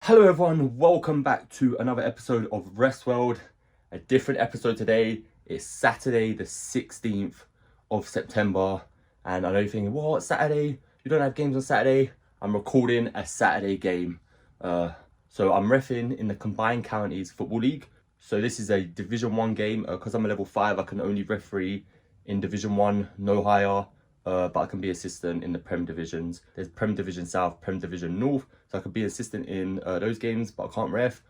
Hello everyone, welcome back to another episode of Rest World. A different episode today. It's Saturday the 16th of September. And I know you're thinking, what, Saturday? You don't have games on Saturday? I'm recording a Saturday game. So I'm reffing in the Combined Counties Football League. So this is a Division 1 game. Because I'm a level 5, I can only referee in Division 1, no higher. But I can be assistant in the Prem divisions. There's Prem Division South, Prem Division North. So I could be assistant in those games, but I can't ref.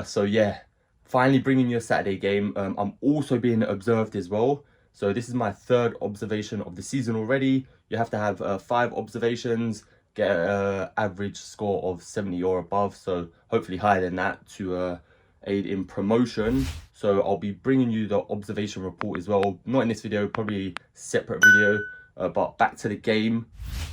So yeah, finally bringing you a Saturday game. I'm also being observed as well. So this is my third observation of the season already. You have to have 5 observations, get an average score of 70 or above. So hopefully higher than that to aid in promotion. So I'll be bringing you the observation report as well. Not in this video, probably separate video. But back to the game.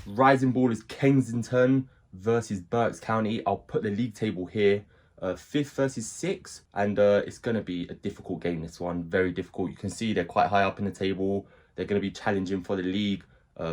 Rising Ballers Kensington versus Berks County. I'll put the league table here. 5th versus 6th. And it's going to be a difficult game, this one. Very difficult. You can see they're quite high up in the table. They're going to be challenging for the league.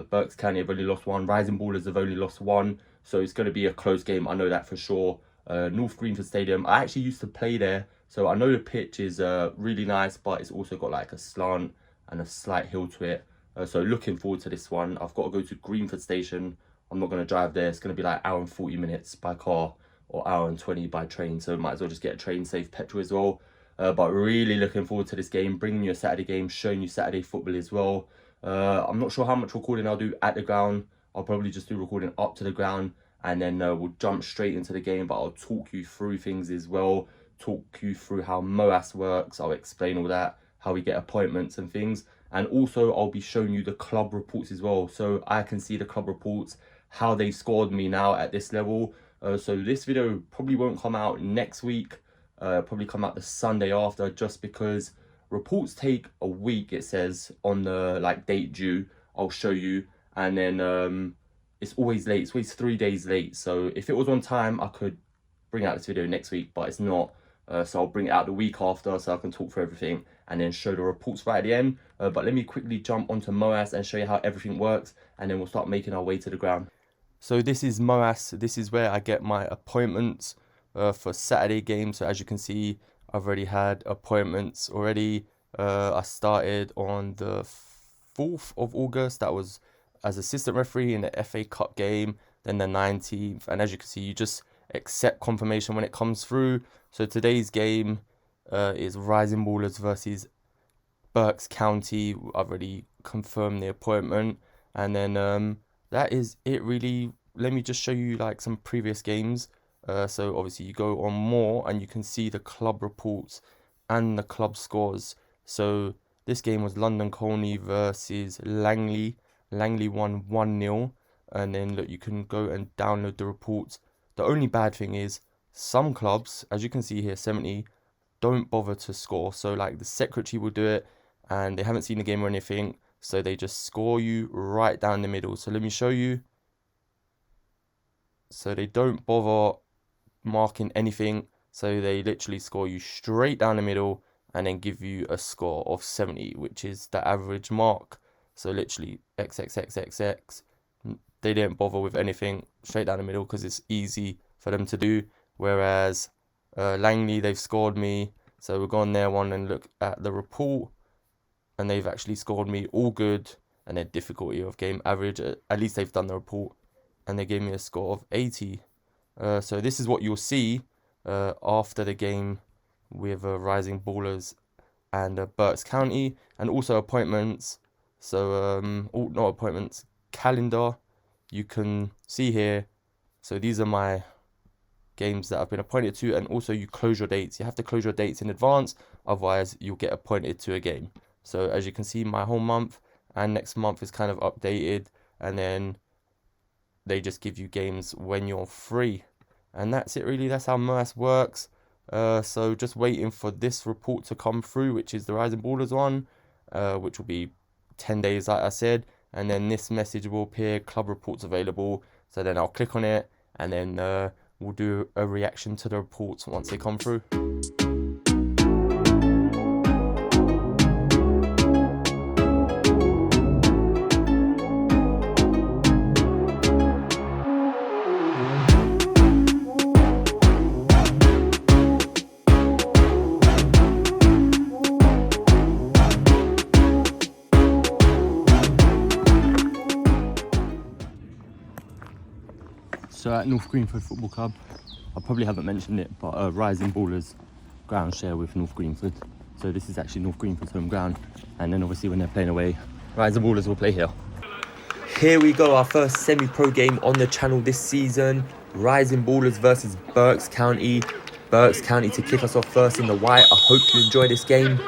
Berks County have only lost 1. Rising Ballers have only lost 1. So it's going to be a close game. I know that for sure. North Greenford Stadium. I actually used to play there. So I know the pitch is really nice. But it's also got like a slant and a slight hill to it. So looking forward to this one. I've got to go to Greenford Station. I'm not going to drive there. It's going to be like 1 hour and 40 minutes by car or 1 hour and 20 by train. So might as well just get a train, save petrol as well. But really looking forward to this game. Bringing you a Saturday game, showing you Saturday football as well. I'm not sure how much recording I'll do at the ground. I'll probably just do recording up to the ground. And then we'll jump straight into the game. But I'll talk you through things as well. Talk you through how MOAS works. I'll explain all that. How we get appointments and things. And also I'll be showing you the club reports as well. So I can see the club reports, how they scored me now at this level. So this video probably won't come out next week. Probably come out the Sunday after, just because reports take a week, it says, on the date due. I'll show you. And then it's always late. It's always 3 days late. So if it was on time, I could bring out this video next week, but it's not. So I'll bring it out the week after so I can talk through everything and then show the reports right at the end. But let me quickly jump onto MOAS and show you how everything works, and then we'll start making our way to the ground. So this is MOAS. This is where I get my appointments for Saturday games. So as you can see, I've already had appointments already. I started on the 4th of August. That was as assistant referee in the FA Cup game. Then the 19th. And as you can see, you just accept confirmation when it comes through. So today's game is Rising Ballers versus Berks County. I've already confirmed the appointment. And then that is it really. Let me just show you some previous games. So obviously you go on more and you can see the club reports and the club scores. So this game was London Colney versus Langley. Langley won 1-0. And then look, you can go and download the reports. The only bad thing is some clubs, as you can see here, 70, don't bother to score. So the secretary will do it and they haven't seen the game or anything. So they just score you right down the middle. So let me show you. So they don't bother marking anything. So they literally score you straight down the middle and then give you a score of 70, which is the average mark. So literally XXXXX. They didn't bother with anything, straight down the middle, because it's easy for them to do. Whereas Langley, they've scored me. So we'll go on their one and look at the report. And they've actually scored me all good. And their difficulty of game average, at least they've done the report. And they gave me a score of 80. So this is what you'll see after the game with Rising Ballers and Berks County. And also appointments. So, not appointments, calendar. You can see here. So these are my games that I've been appointed to, and also you close your dates. You have to close your dates in advance, otherwise you'll get appointed to a game. So as you can see, my whole month and next month is kind of updated, and then they just give you games when you're free. And that's it really. That's how MOAS works. So just waiting for this report to come through, which is the Rising Ballers one, which will be 10 days like I said. And then this message will appear, club reports available. So then I'll click on it and then we'll do a reaction to the reports once they come through. So at North Greenford Football Club, I probably haven't mentioned it, but Rising Ballers ground share with North Greenford. So this is actually North Greenford's home ground. And then obviously when they're playing away, Rising Ballers will play here. Here we go, our first semi-pro game on the channel this season. Rising Ballers versus Berks County. Berks County to kick us off first in the white. I hope you enjoy this game.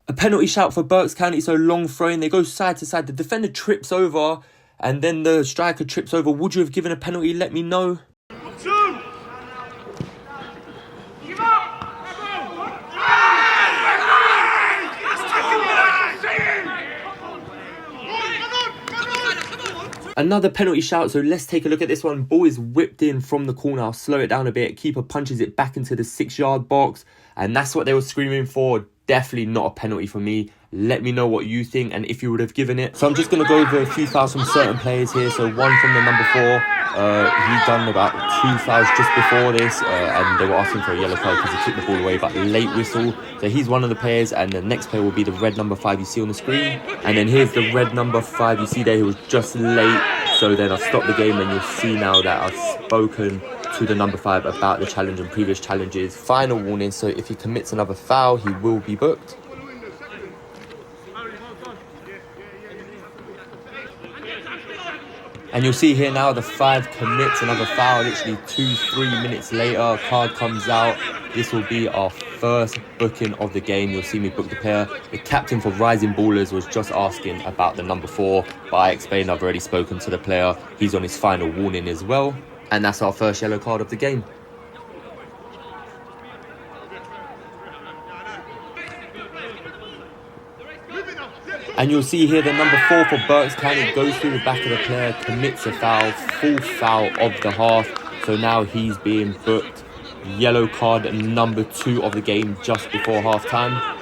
A penalty shout for Berks County, so long throwing. They go side to side. The defender trips over and then the striker trips over. Would you have given a penalty? Let me know. Another penalty shout, so let's take a look at this one. Ball is whipped in from the corner. I'll slow it down a bit. Keeper punches it back into the 6-yard box. And that's what they were screaming for. Definitely not a penalty for me. Let me know what you think and if you would have given it. So I'm just going to go over a few fouls from certain players here. So one from the number 4. He done about 2 fouls just before this. And they were asking for a yellow card because he kicked the ball away, but late whistle. So he's one of the players. And the next player will be the red number 5 you see on the screen. And then here's the red number 5 you see there. He was just late. So then I've stopped the game and you'll see now that I've spoken to the number 5 about the challenge and previous challenges. Final warning, so if he commits another foul, he will be booked. And you'll see here now the 5 commits another foul. Literally 2-3 minutes later, a card comes out. This will be our first booking of the game. You'll see me book the player. The captain for Rising Ballers was just asking about the number 4, but I explained I've already spoken to the player. He's on his final warning as well. And that's our first yellow card of the game. And you'll see here the number 4 for Berks County goes through the back of the player, commits a foul, full foul of the half. So now he's being booked. Yellow card number 2 of the game just before half time.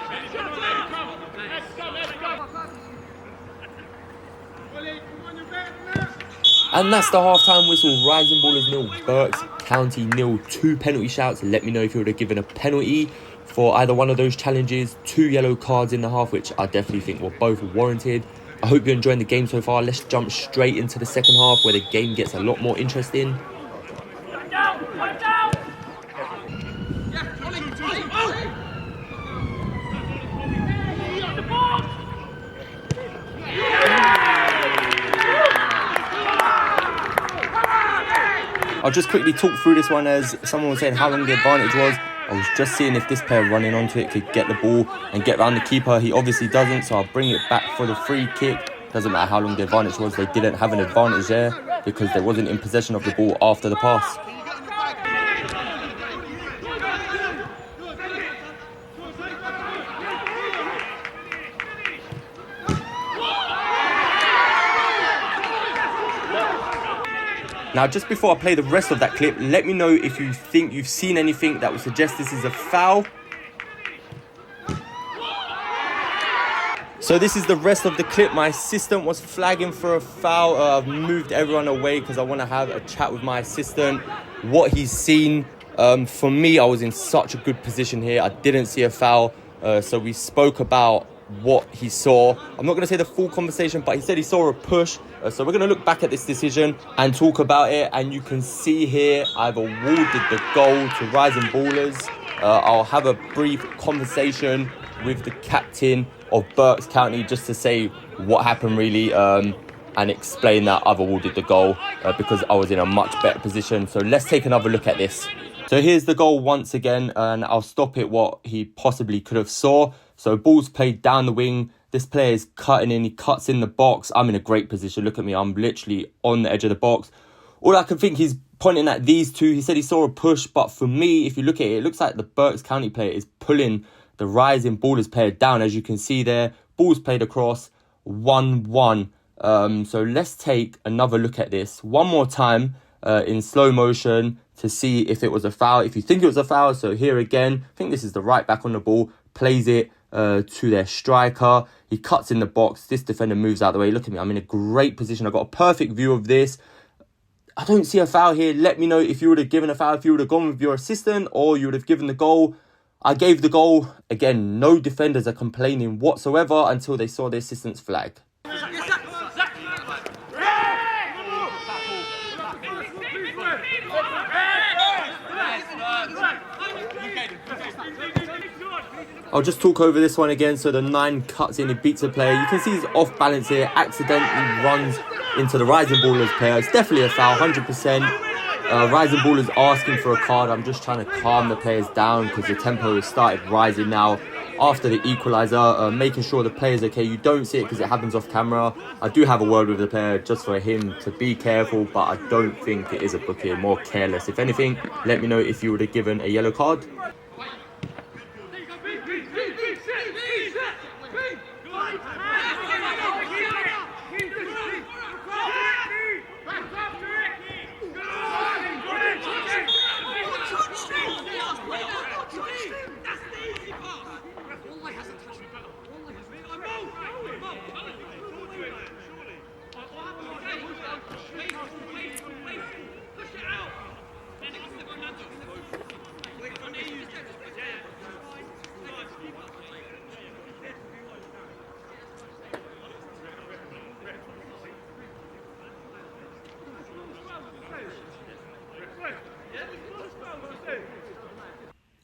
And that's the half-time whistle. Rising Ballers 0, Berks County 0. 2 penalty shouts. Let me know if you would have given a penalty for either one of those challenges. 2 yellow cards in the half, which I definitely think were both warranted. I hope you're enjoying the game so far. Let's jump straight into the second half where the game gets a lot more interesting. I'll just quickly talk through this one as someone was saying how long the advantage was. I was just seeing if this player running onto it could get the ball and get around the keeper. He obviously doesn't, so I'll bring it back for the free kick. Doesn't matter how long the advantage was. They didn't have an advantage there because they wasn't in possession of the ball after the pass. Now, just before I play the rest of that clip, let me know if you think you've seen anything that would suggest this is a foul. So this is the rest of the clip. My assistant was flagging for a foul. I've moved everyone away because I want to have a chat with my assistant. What he's seen. For me, I was in such a good position here. I didn't see a foul. So we spoke about what he saw. I'm not going to say the full conversation, but he said he saw a push. So we're going to look back at this decision and talk about it. And you can see here, I've awarded the goal to Rising Ballers. I'll have a brief conversation with the captain of Berks County just to say what happened really and explain that I've awarded the goal because I was in a much better position. So let's take another look at this. So here's the goal once again, and I'll stop it what he possibly could have saw. So ball's played down the wing. This player is cutting in. He cuts in the box. I'm in a great position. Look at me. I'm literally on the edge of the box. All I can think, he's pointing at these two. He said he saw a push, but for me, if you look at it, it looks like the Berks County player is pulling the Rising Ballers player down. As you can see there, ball's played across 1-1. So let's take another look at this one more time. in slow motion to see if it was a foul, if you think it was a foul. So here again, I think this is the right back on the ball, plays it to their striker. He cuts in the box. This defender moves out of the way. Look at me, I'm in a great position. I've got a perfect view of this. I don't see a foul here. Let me know if you would have given a foul, if you would have gone with your assistant, or you would have given the goal. I gave the goal. Again, no defenders are complaining whatsoever until they saw the assistant's flag. I'll just talk over this one again. So the 9 cuts in, he beats a player. You can see he's off balance here, accidentally runs into the Rising Ballers player. It's definitely a foul, 100%. Rising Ballers asking for a card. I'm just trying to calm the players down because the tempo has started rising now after the equaliser, making sure the player's okay. You don't see it because it happens off camera. I do have a word with the player just for him to be careful, but I don't think it is a booking, more careless. If anything, let me know if you would have given a yellow card.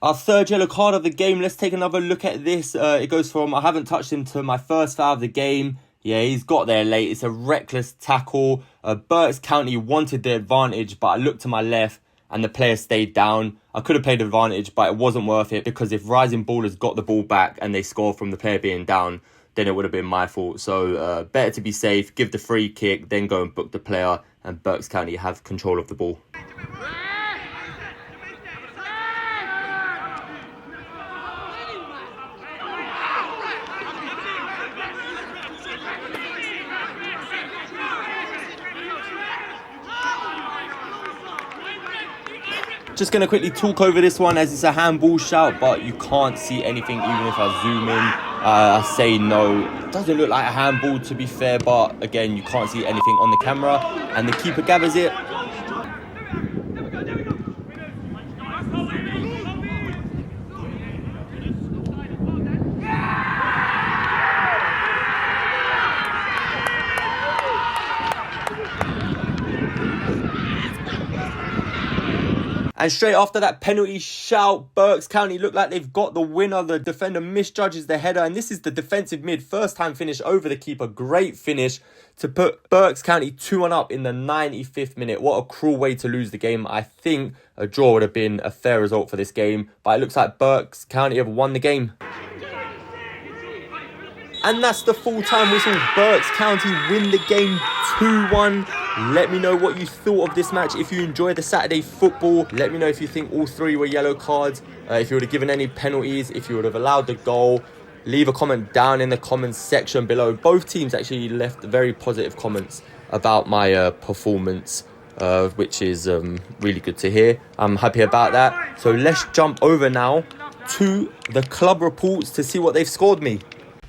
Our third yellow card of the game. Let's take another look at this. It goes from I haven't touched him to my first foul of the game. Yeah, he's got there late. It's a reckless tackle. Berks County wanted the advantage, but I looked to my left and the player stayed down. I could have played advantage, but it wasn't worth it because if Rising Ballers got the ball back and they scored from the player being down, then it would have been my fault. So better to be safe, give the free kick, then go and book the player, and Berks County have control of the ball. Just going to quickly talk over this one as it's a handball shout, but you can't see anything even if I zoom in. I say no. It doesn't look like a handball to be fair, but again, you can't see anything on the camera and the keeper gathers it. And straight after that penalty shout, Berks County look like they've got the winner. The defender misjudges the header. And this is the defensive mid. First time finish over the keeper. Great finish to put Berks County 2-1 up in the 95th minute. What a cruel way to lose the game. I think a draw would have been a fair result for this game. But it looks like Berks County have won the game. And that's the full-time whistle. Berks County win the game 2-1. Let me know what you thought of this match. If you enjoyed the Saturday football, let me know if you think all 3 were yellow cards. If you would have given any penalties, if you would have allowed the goal. Leave a comment down in the comments section below. Both teams actually left very positive comments about my performance, which is really good to hear. I'm happy about that. So let's jump over now to the club reports to see what they've scored me.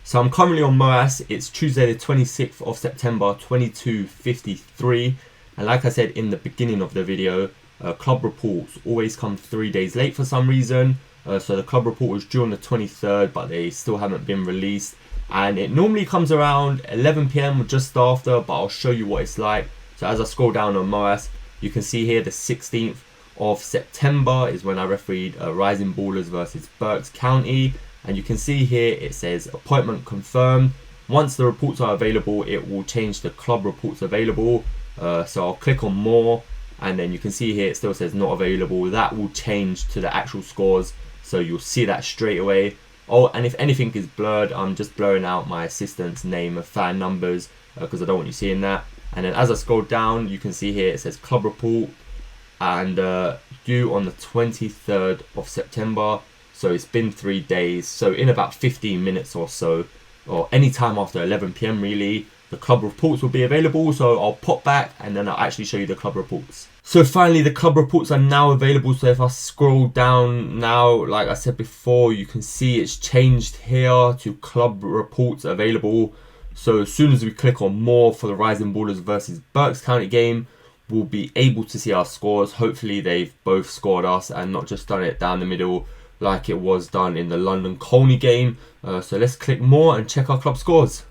So I'm currently on Moas. It's Tuesday the 26th of September, 22:53. And like I said in the beginning of the video, club reports always come 3 days late for some reason. So the club report was due on the 23rd, but they still haven't been released. And it normally comes around 11 PM or just after, but I'll show you what it's like. So as I scroll down on Moas, you can see here the 16th of September is when I refereed Rising Ballers versus Berks County. And you can see here it says appointment confirmed. Once the reports are available, it will change the club reports available. So I'll click on more, and then you can see here it still says not available. That will change to the actual scores, so you'll see that straight away. Oh, and if anything is blurred, I'm just blurring out my assistant's name and fan numbers because I don't want you seeing that. And then as I scroll down, you can see here it says club report and due on the 23rd of September. So it's been 3 days. So in about 15 minutes or so, or any time after 11 PM really, the club reports will be available. So I'll pop back and then I'll actually show you the club reports. So finally, the club reports are now available. So if I scroll down now, like I said before, you can see it's changed here to club reports available. So as soon as we click on more for the Rising Ballers versus Berks County game, we'll be able to see our scores. Hopefully they've both scored us and not just done it down the middle like it was done in the London Colney game. So let's click more and check our club scores.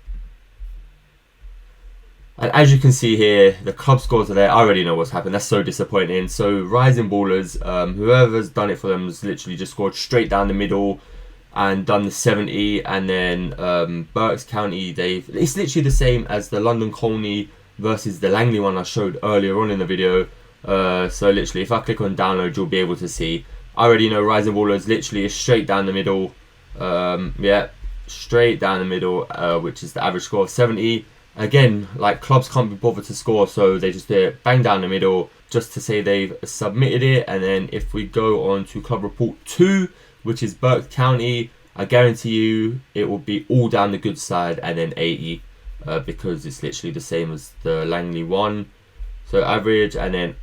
And as you can see here, the club scores are there. I already know what's happened. That's so disappointing. So Rising Ballers, whoever's done it for them has literally just scored straight down the middle and done the 70. And then Berks County, it's literally the same as the London Colney versus the Langley one I showed earlier on in the video. So literally, if I click on download, you'll be able to see. I already know Rising Ballers literally is straight down the middle. Yeah, straight down the middle, which is the average score of 70. Again, like clubs can't be bothered to score, so they just do it bang down the middle just to say they've submitted it. And then if we go on to club report 2, which is Berks County, I guarantee you it will be all down the good side and then 80, because it's literally the same as the Langley one. So average and then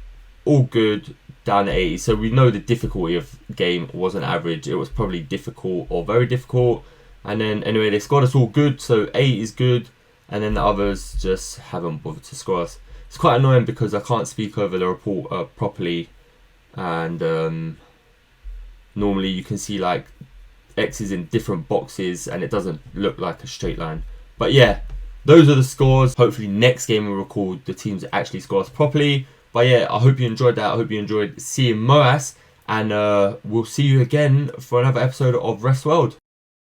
all good down to 80. So we know the difficulty of the game wasn't average, it was probably difficult or very difficult. And then anyway, they scored us all good, so 8 is good. And then the others just haven't bothered to score us. It's quite annoying because I can't speak over the report properly. And normally you can see like X's in different boxes and it doesn't look like a straight line. But yeah, those are the scores. Hopefully next game we record the teams that actually score us properly. But yeah, I hope you enjoyed that. I hope you enjoyed seeing Moas. And we'll see you again for another episode of Rest World.